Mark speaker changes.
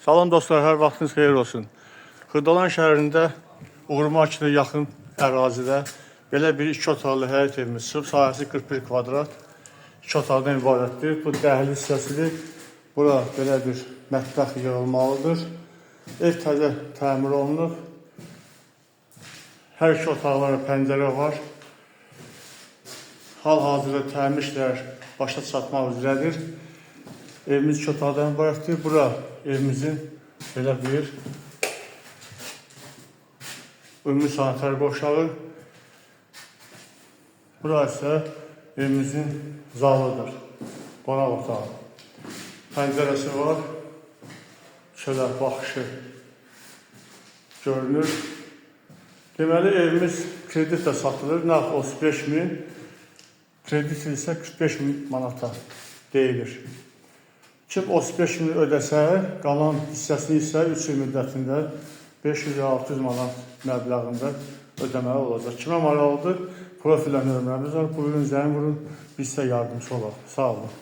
Speaker 1: Salam dostlar, hər vaxtınız xeyir olsun. Xırdalan şəhərində Uğur Makinə yaxın ərazidə belə bir 2 otaqlı həyət evimiz, sırf sahəsi 41 kvadrat, 2 otaqdan ibarətdir. Bu dəhliz hissəsidir. Bura belə bir mətbəx yığılmalıdır. Ev təzə təmir olunur. Hər iki otaqlara pəncərə var. Hal-hazırda təmir işlər başa çatmaq üzrədir. Evimiz 2 otaqdan ibarətdir. Bura evimizin belə bir ümumi sanitar qoşağı. Bura isə evimizin zalıdır. Qonaq otağı. Pəncərəsi var. Şöyle baxışı görünür. Deməli, evimiz kreditle satılır. Nağd 35.000, kredit isə 45.000 manata deyilir. Kim 35.000 ödəsə, qalan hissəsini isə 3 il müddətində 500-600 manat məbləğində ödəməli olacaq. Kimə maraqlıdır? Profillə nömrəmiz var. Buyurun, zəng vurun. Biz sizə yardımcı olaq. Sağ olun.